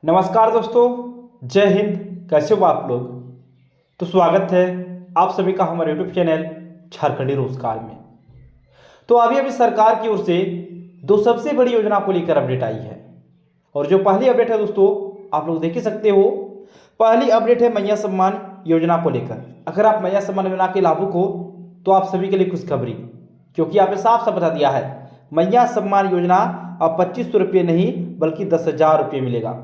नमस्कार दोस्तों, जय हिंद। कैसे हो आप लोग। तो स्वागत है आप सभी का हमारे यूट्यूब चैनल झारखंडी रोजगार में। तो अभी सरकार की ओर से दो सबसे बड़ी योजना को लेकर अपडेट आई है। और जो पहली अपडेट है दोस्तों, आप लोग देख ही सकते हो। पहली अपडेट है मैया सम्मान योजना को लेकर। अगर आप मैया सम्मान योजना के लाभुक हो तो आप सभी के लिए खुशखबरी, क्योंकि यहाँ पे साफ साफ बता दिया है मैया सम्मान योजना अब 2500 रुपये नहीं बल्कि 10,000 रुपये मिलेगा।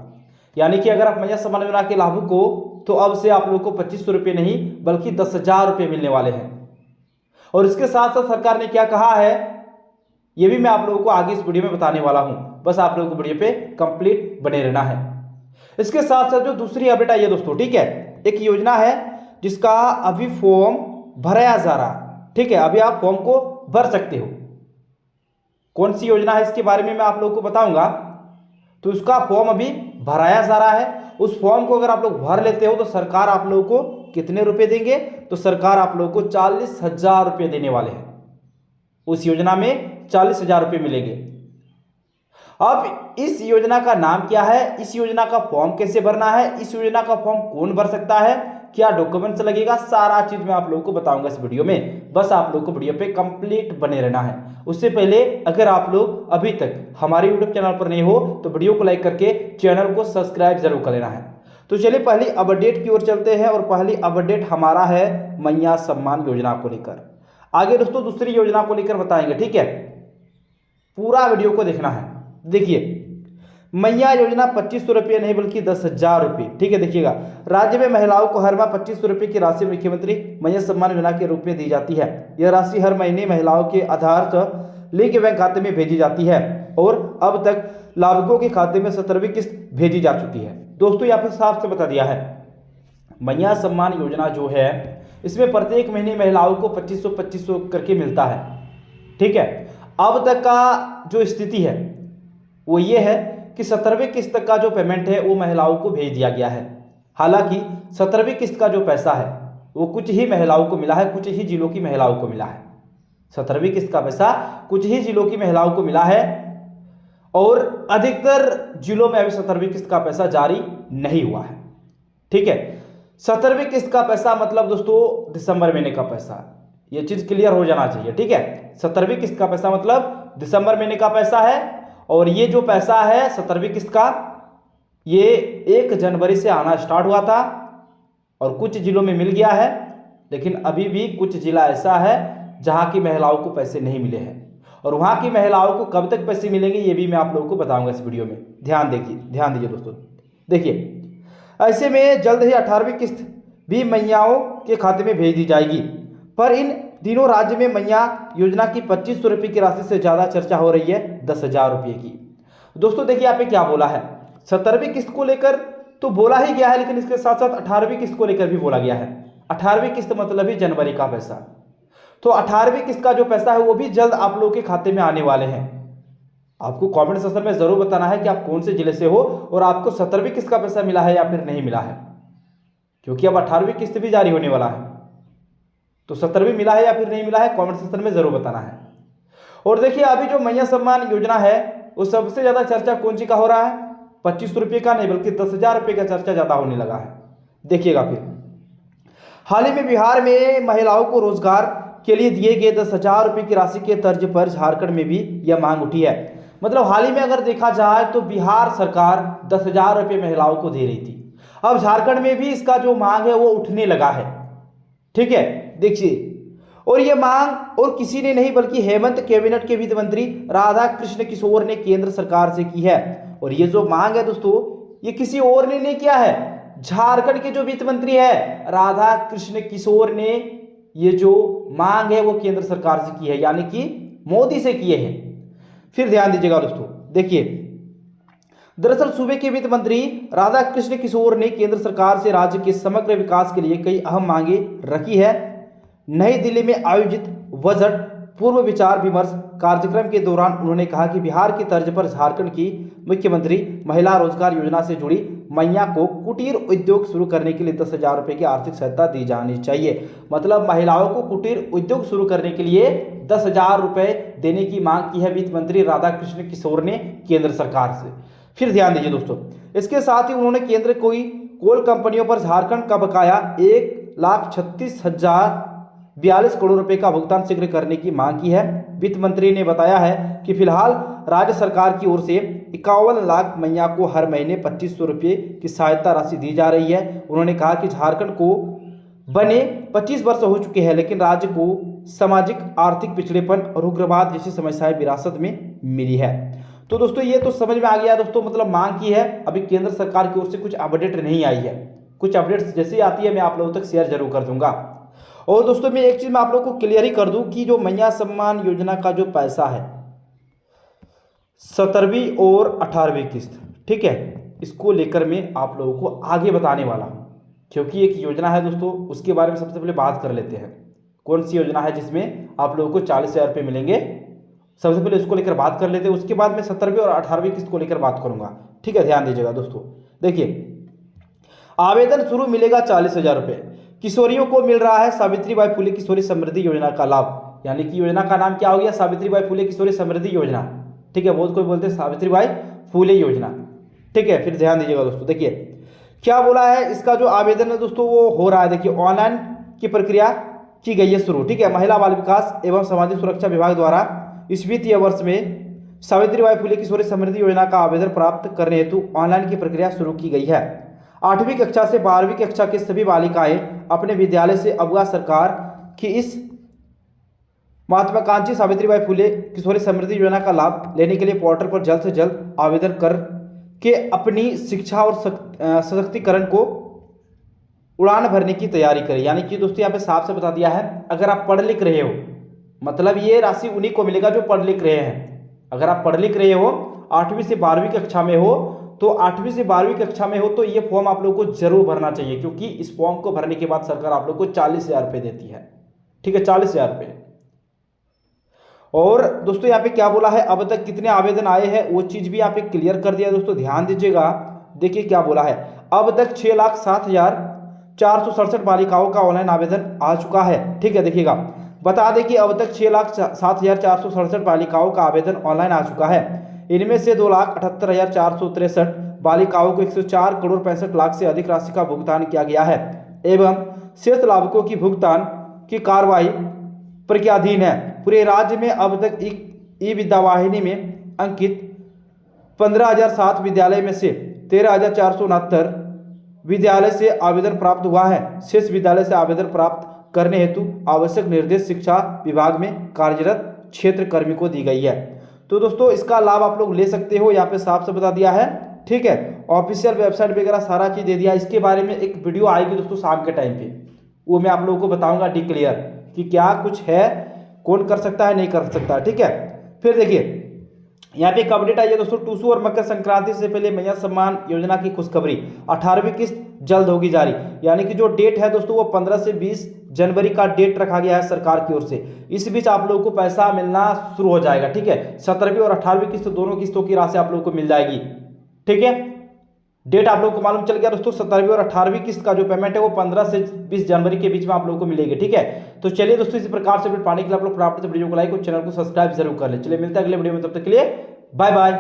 यानी कि अगर आप मैया सम्मान योजना के लाभुक हो तो अब से आप लोगों को 2500 रुपये नहीं बल्कि 10,000 रुपये मिलने वाले हैं। और इसके साथ साथ सरकार ने क्या कहा है ये भी मैं आप लोगों को आगे इस वीडियो में बताने वाला हूं। बस आप लोगों को वीडियो पे कंप्लीट बने रहना है। इसके साथ साथ जो दूसरी अपडेट आई है दोस्तों, ठीक है, एक योजना है जिसका अभी फॉर्म भराया जा रहा, ठीक है, अभी आप फॉर्म को भर सकते हो। कौन सी योजना है इसके बारे में मैं आप लोगों को बताऊंगा। तो उसका फॉर्म अभी भराया जा रहा है। उस फॉर्म को अगर आप लोग भर लेते हो तो सरकार आप लोगों को कितने रुपए देंगे, तो सरकार आप लोगों को 40,000 रुपये देने वाले हैं। उस योजना में 40,000 रुपये मिलेंगे। अब इस योजना का नाम क्या है, इस योजना का फॉर्म कैसे भरना है, इस योजना का फॉर्म कौन भर सकता है, क्या डॉक्यूमेंट्स लगेगा, सारा चीज मैं आप लोगों को बताऊंगा इस वीडियो में। बस आप लोगों को वीडियो पे कंप्लीट बने रहना है। उससे पहले अगर आप लोग अभी तक हमारे यूट्यूब चैनल पर नहीं हो तो वीडियो को लाइक करके चैनल को सब्सक्राइब जरूर कर लेना है। तो चलिए पहली अपडेट की ओर चलते हैं। और पहली अपडेट हमारा है मैया सम्मान योजना को लेकर। आगे दोस्तों दूसरी योजना को लेकर बताएंगे, ठीक है, पूरा वीडियो को देखना है। देखिए मैया योजना 2500 रुपये नहीं बल्कि 10,000 रुपये, ठीक है। देखिएगा, राज्य में महिलाओं को हर माह 2500 रुपये की राशि मुख्यमंत्री मैया सम्मान योजना के रूप में दी जाती है। यह राशि हर महीने महिलाओं के आधार लिंक बैंक खाते में भेजी जाती है और अब तक लाभुकों के खाते में 17वीं किस्त भेजी जा चुकी है। दोस्तों यहाँ पे साफ से बता दिया है मैया सम्मान योजना जो है इसमें प्रत्येक महीने महिलाओं को 2500 करके मिलता है, ठीक है। अब तक का जो स्थिति है वो ये है कि 17वीं किस्त तक का जो पेमेंट है वो महिलाओं को भेज दिया गया है। हालांकि 17वीं किस्त का जो पैसा है वो कुछ ही महिलाओं को मिला है, कुछ ही जिलों की महिलाओं को मिला है। 17वीं किस्त का पैसा कुछ ही जिलों की महिलाओं को मिला है और अधिकतर जिलों में अभी 17वीं किस्त का पैसा जारी नहीं हुआ है, ठीक है। 17वीं किस्त का पैसा मतलब दोस्तों दिसंबर महीने का पैसा, ये चीज क्लियर हो जाना चाहिए, ठीक है। 17वीं किस्त का पैसा मतलब दिसंबर महीने का पैसा है और ये जो पैसा है 17वीं किस्त का ये 1 जनवरी से आना स्टार्ट हुआ था और कुछ जिलों में मिल गया है। लेकिन अभी भी कुछ जिला ऐसा है जहां की महिलाओं को पैसे नहीं मिले हैं और वहां की महिलाओं को कब तक पैसे मिलेंगे ये भी मैं आप लोगों को बताऊंगा इस वीडियो में। ध्यान दीजिए दोस्तों। देखिए, ऐसे में जल्द ही 18वीं किस्त भी मैयाओं के खाते में भेज दी जाएगी। पर इन दिनों राज्य में मैया योजना की 2500 रुपये की राशि से ज्यादा चर्चा हो रही है 10,000 रुपये की। दोस्तों देखिए यहाँ पे क्या बोला है, 17वीं किस्त को लेकर तो बोला ही गया है, लेकिन इसके साथ साथ 18वीं किस्त को लेकर भी बोला गया है। 18वीं किस्त मतलब ही जनवरी का पैसा। तो 18वीं किस्त का जो पैसा है वो भी जल्द आप लोगों के खाते में आने वाले हैं। आपको कॉमेंट सेक्शन में जरूर बताना है कि आप कौन से जिले से हो और आपको 17वीं किस्त का पैसा मिला है या फिर नहीं मिला है, क्योंकि अब 18वीं किस्त भी जारी होने वाला है। तो 17वीं मिला है या फिर नहीं मिला है कमेंट सेक्शन में जरूर बताना है। और देखिए अभी जो मैया सम्मान योजना है वो सबसे ज्यादा चर्चा कौन सी का हो रहा है, 2500 रुपये का नहीं बल्कि 10,000 रुपये का चर्चा ज्यादा होने लगा है। देखिएगा, फिर हाल ही में बिहार में महिलाओं को रोजगार के लिए दिए गए 10,000 रुपये की राशि के तर्ज पर झारखंड में भी यह मांग उठी है। मतलब हाल ही में अगर देखा जाए तो बिहार सरकार 10,000 रुपये महिलाओं को दे रही थी। अब झारखंड में भी इसका जो मांग है वो उठने लगा है, ठीक है। देखिए, और ये मांग और किसी ने नहीं बल्कि हेमंत कैबिनेट के वित्त मंत्री राधा कृष्ण किशोर ने केंद्र सरकार से की है। और ये जो मांग है दोस्तों ये किसी और ने नहीं किया है, झारखंड के जो वित्त मंत्री है राधा कृष्ण किशोर ने ये जो मांग है वो केंद्र सरकार से की है, यानी कि मोदी से किए हैं। फिर ध्यान दीजिएगा दोस्तों, देखिए, दरअसल सूबे के वित्त मंत्री राधा कृष्ण किशोर ने केंद्र सरकार से राज्य के समग्र विकास के लिए कई अहम मांगे रखी है। नई दिल्ली में आयोजित बजट पूर्व विचार विमर्श कार्यक्रम के दौरान उन्होंने कहा कि बिहार की तर्ज पर झारखंड की मुख्यमंत्री महिला रोजगार योजना से जुड़ी मैया को कुटीर उद्योग शुरू करने के लिए 10,000 रुपये की आर्थिक सहायता दी जानी चाहिए। मतलब महिलाओं को कुटीर उद्योग शुरू करने के लिए 10,000 रुपये देने की मांग की है वित्त मंत्री राधा कृष्ण किशोर ने केंद्र सरकार से। फिर ध्यान दीजिए दोस्तों, इसके साथ ही उन्होंने केंद्र कोई कोल कंपनियों पर झारखंड का बकाया 1,36,042 करोड़ रुपए का भुगतान शीघ्र करने की मांग की है। वित्त मंत्री ने बताया है कि फिलहाल राज्य सरकार की ओर से 51 लाख मैया को हर महीने 2500 रुपये की सहायता राशि दी जा रही है। उन्होंने कहा कि झारखंड को बने 25 वर्ष हो चुके हैं, लेकिन राज्य को सामाजिक आर्थिक पिछड़ेपन और उग्रवाद जैसी समस्याएं विरासत में मिली है। तो दोस्तों ये तो समझ में आ गया दोस्तों, मतलब मांग की है। अभी केंद्र सरकार की ओर से कुछ अपडेट नहीं आई है, कुछ अपडेट्स जैसे आती है मैं आप लोगों तक शेयर जरूर कर दूंगा। और दोस्तों मैं एक चीज मैं आप लोगों को क्लियर ही कर दूं कि जो मैया सम्मान योजना का जो पैसा है 17वीं और 18वीं किस्त, ठीक है, इसको लेकर मैं आप लोगों को आगे बताने वाला हूं, क्योंकि एक योजना है दोस्तों, उसके बारे में सबसे पहले बात कर लेते हैं। कौन सी योजना है जिसमें आप लोगों को 40,000 रुपये मिलेंगे, सबसे पहले उसको लेकर बात कर लेते हैं। उसके बाद मैं 17वीं और 18वीं किस्त को लेकर बात करूंगा, ठीक है, ध्यान दीजिएगा दोस्तों। देखिए, आवेदन शुरू मिलेगा 40,000 रुपये। किशोरियों को मिल रहा है सावित्रीबाई फुले किशोरी समृद्धि योजना का लाभ, यानी कि योजना का नाम क्या हो गया, सावित्रीबाई फुले किशोरी समृद्धि योजना, ठीक है, बहुत कोई बोलते हैं सावित्रीबाई फुले योजना, ठीक है। फिर ध्यान दीजिएगा दोस्तों, देखिए क्या बोला है, इसका जो आवेदन है दोस्तों वो हो रहा है, देखिए ऑनलाइन की प्रक्रिया की गई है शुरू, ठीक है। महिला बाल विकास एवं सामाजिक सुरक्षा विभाग द्वारा इस वित्तीय वर्ष में सावित्रीबाई फुले किशोरी समृद्धि योजना का आवेदन प्राप्त करने हेतु ऑनलाइन की प्रक्रिया शुरू की गई है। 8वीं कक्षा से 12वीं कक्षा के सभी बालिकाएं अपने विद्यालय से अवगत सरकार की इस महात्मा गांधी सावित्रीबाई फुले किशोरी समृद्धि योजना का लाभ लेने के लिए पोर्टल पर जल्द से जल्द आवेदन कर के अपनी शिक्षा और सशक्तिकरण को उड़ान भरने की तैयारी करें। यानी कि दोस्तों यहाँ पे साफ से बता दिया है, अगर आप पढ़ लिख रहे हो, मतलब ये राशि उन्हीं को मिलेगा जो पढ़ लिख रहे हैं। अगर आप पढ़ लिख रहे हो, 8वीं से 12वीं कक्षा में हो, तो 8वीं से 12वीं कक्षा में हो तो ये फॉर्म आप लोगों को जरूर भरना चाहिए, क्योंकि इस फॉर्म को भरने के बाद सरकार आप लोग को 40,000 रुपये देती है, ठीक है, 40,000 रुपये। और दोस्तों यहाँ पे क्या बोला है, अब तक कितने आवेदन आए हैं वो चीज भी यहाँ पे क्लियर कर दिया दोस्तों, ध्यान दीजिएगा। देखिए क्या बोला है, अब तक 6,07,467 बालिकाओं का ऑनलाइन आवेदन आ चुका है, ठीक है। देखिएगा, बता दें कि अब तक 6,07,467 बालिकाओं का आवेदन ऑनलाइन आ चुका है। इनमें से 2,78,463 बालिकाओं को 104 करोड़ 65 लाख से अधिक राशि का भुगतान किया गया है एवं शेष लाभुकों की भुगतान की कार्रवाई प्रक्रियाधीन है। पूरे राज्य में अब तक ई विद्या वाहिनी में अंकित 15,007 विद्यालय में से 13,469 विद्यालय से आवेदन प्राप्त हुआ है। शेष विद्यालय से आवेदन प्राप्त करने हेतु आवश्यक निर्देश शिक्षा विभाग में कार्यरत क्षेत्र कर्मी को दी गई है। तो दोस्तों इसका लाभ आप लोग ले सकते हो, यहाँ पे साफ से बता दिया है, ठीक है। ऑफिशियल वेबसाइट वगैरह सारा चीज दे दिया। इसके बारे में एक वीडियो आएगी दोस्तों शाम के टाइम पे, वो मैं आप लोगों को बताऊंगा डिक्लियर कि क्या कुछ है, कौन कर सकता है नहीं कर सकता, ठीक है। फिर देखिए यहाँ पे एक अपडेट आई है दोस्तों, टूसू और मकर संक्रांति से पहले मैया सम्मान योजना की खुशखबरी, 18वीं किस्त जल्द होगी जारी। यानी कि जो डेट है दोस्तों वो 15 से 20 जनवरी का डेट रखा गया है सरकार की ओर से। इस बीच आप लोगों को पैसा मिलना शुरू हो जाएगा, ठीक है। 17वीं और 18वीं किस्त दोनों किस्तों की राशि आप लोगों को मिल जाएगी, ठीक है। डेट आप लोगों को मालूम चल गया दोस्तों, 17वीं और 18वीं किस्त का जो पेमेंट है वो 15 से 20 जनवरी के बीच में आप लोगों को मिलेगी, ठीक है। तो चलिए दोस्तों, इसी प्रकार से पाने के लिए आप लोग प्राप्त वीडियो को लाइक और चैनल को सब्सक्राइब जरूर कर ले। चलिए मिलते हैं अगले वीडियो में, तब तक के लिए बाय बाय।